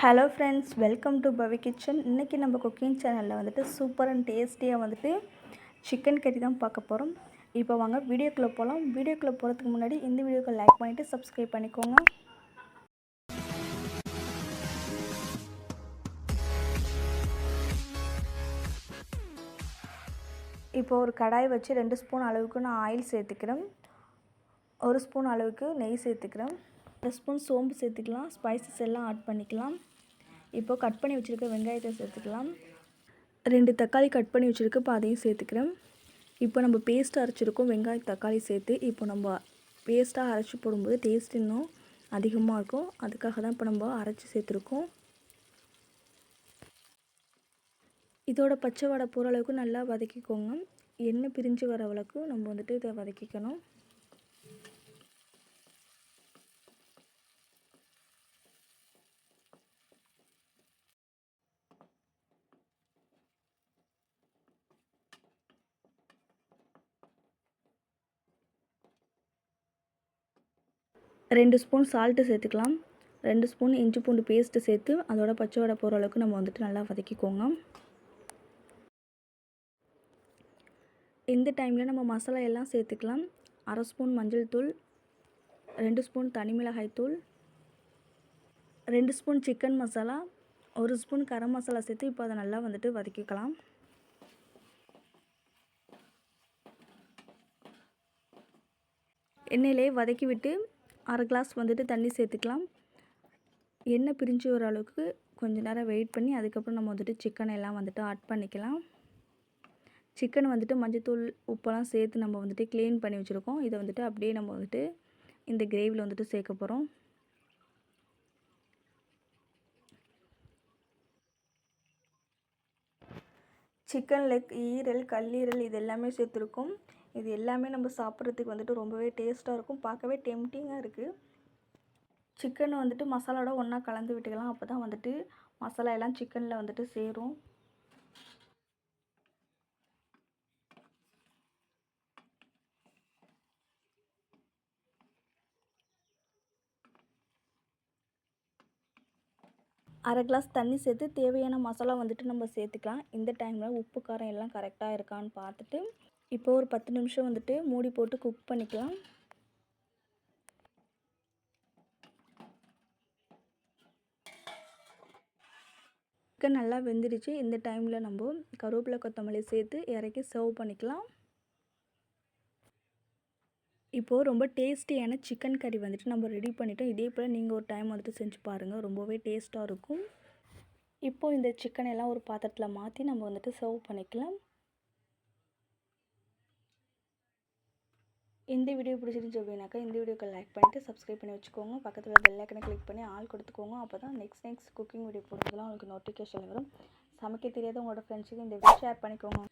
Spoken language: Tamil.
Hello friends, welcome to Pavi kitchen. இன்றைக்கி நம்ம குக்கிங் சேனலில் வந்துட்டு சூப்பர் அண்ட் டேஸ்டியாக வந்துட்டு சிக்கன் கறி தான் பார்க்க போகிறோம். இப்போ வாங்க வீடியோக்குள்ளே போகலாம். வீடியோக்குள்ளே போகிறதுக்கு முன்னாடி இந்த வீடியோக்கு லைக் பண்ணிவிட்டு சப்ஸ்கிரைப் பண்ணிக்கோங்க. இப்போ ஒரு கடாய் வச்சு 2 ஸ்பூன் அளவுக்கு நான் ஆயில் சேர்த்துக்கிறேன். 1 ஸ்பூன் அளவுக்கு நெய் சேர்த்துக்கிறேன். 1 ஸ்பூன் சோம்பு சேர்த்துக்கலாம். ஸ்பைசஸ் எல்லாம் ஆட் பண்ணிக்கலாம். இப்போது கட் பண்ணி வச்சுருக்க வெங்காயத்தை சேர்த்துக்கலாம். 2 தக்காளி கட் பண்ணி வச்சுருக்கு, இப்போ அதையும் சேர்த்துக்கிறேன். இப்போ நம்ம பேஸ்ட் அரைச்சிருக்கோம் வெங்காயம் தக்காளி சேர்த்து. இப்போ நம்ம பேஸ்ட்டாக அரைச்சி போடும்போது டேஸ்ட் இன்னும் அதிகமாக இருக்கும். அதுக்காக தான் இப்போ நம்ம அரைச்சி சேர்த்துருக்கோம். இதோட பச்சை வடை போகிற அளவுக்கு நல்லா வதக்கிக்கோங்க. எண்ணெய் பிரிஞ்சு வர அளவுக்கு நம்ம வந்துட்டு இதை வதக்கிக்கணும். ரெண்டு ஸ்பூன் சால்ட்டு சேர்த்துக்கலாம். 2 ஸ்பூன் இஞ்சி பூண்டு பேஸ்ட்டு சேர்த்து அதோட பச்சை வடை போகிற அளவுக்கு நம்ம வந்துட்டு நல்லா வதக்கிக்கோங்க. இந்த டைமில் நம்ம மசாலா எல்லாம் சேர்த்துக்கலாம். 1/2 ஸ்பூன் மஞ்சள் தூள், 2 ஸ்பூன் தனி மிளகாய் தூள், 2 spoon chicken masala, 1 spoon garam masala சேர்த்து இப்போ அதை நல்லா வந்துட்டு வதக்கிக்கலாம். எண்ணெயிலே வதக்கி விட்டு 1/2 கிளாஸ் வந்துட்டு தண்ணி சேர்த்துக்கலாம். எண்ணெய் பிரிஞ்சு வர அளவுக்கு கொஞ்சம் நேரம் வெயிட் பண்ணி அதுக்கப்புறம் நம்ம வந்துட்டு சிக்கன் எல்லாம் வந்துட்டு ஆட் பண்ணிக்கலாம். சிக்கன் வந்துட்டு மஞ்சத்தூள் உப்பெல்லாம் சேர்த்து நம்ம வந்துட்டு க்ளீன் பண்ணி வச்சுருக்கோம். இதை வந்துட்டு அப்படியே நம்ம வந்துட்டு இந்த கிரேவியில் வந்துட்டு சேர்க்க போகிறோம். சிக்கன் லெக், ஈரல், கல்லீரல் இது எல்லாமே சேர்த்துருக்கோம். இது எல்லாமே நம்ம சாப்பிட்றதுக்கு வந்துட்டு ரொம்பவே டேஸ்ட்டாக இருக்கும். பார்க்கவே டெம்டிங்காக இருக்குது. சிக்கனை வந்துட்டு மசாலாவோட ஒன்றா கலந்து விட்டுக்கலாம். அப்போ தான் வந்துட்டு மசாலா எல்லாம் சிக்கனில் வந்துட்டு சேரும். அரை கிளாஸ் தண்ணி சேர்த்து தேவையான மசாலா வந்துட்டு நம்ம சேர்த்துக்கலாம். இந்த டைமில் உப்பு காரம் எல்லாம் கரெக்டாக இருக்கான்னு பார்த்துட்டு இப்போ ஒரு 10 நிமிஷம் வந்துட்டு மூடி போட்டு குக் பண்ணிக்கலாம். சிக்கன் நல்லா வெந்துடுச்சு. இந்த டைமில் நம்ம கருவேப்பிலை கொத்தமல்லி சேர்த்து இறக்கி சர்வ் பண்ணிக்கலாம். இப்போது ரொம்ப டேஸ்டியான சிக்கன் கறி வந்துட்டு நம்ம ரெடி பண்ணிட்டோம். இதே போல் நீங்கள் ஒரு டைம் வந்துட்டு செஞ்சு பாருங்கள், ரொம்பவே டேஸ்ட்டாக இருக்கும். இப்போது இந்த சிக்கன் எல்லாம் ஒரு பாத்திரத்தில் மாற்றி நம்ம வந்துட்டு சர்வ் பண்ணிக்கலாம். இந்த வீடியோ பிடிச்சிருந்துச்சு அப்படின்னாக்கா இந்த வீடியோக்கு லைக் பண்ணிவிட்டு சப்ஸ்கிரைப் பண்ணி வச்சுக்கோங்க. பக்கத்தில் பெல் ஐக்கனை கிளிக் பண்ணி ஆல் கொடுத்துக்கோங்க. அப்போ தான் நெக்ஸ்ட் குக்கிங் வீடியோ போடுறதுலாம் உங்களுக்கு நோட்டிஃபிகேஷன் வரும். சமைக்க தெரியாத உங்களோட ஃப்ரெண்ட்ஸுக்கு இந்த வீடியோ ஷேர் பண்ணிக்கோங்க.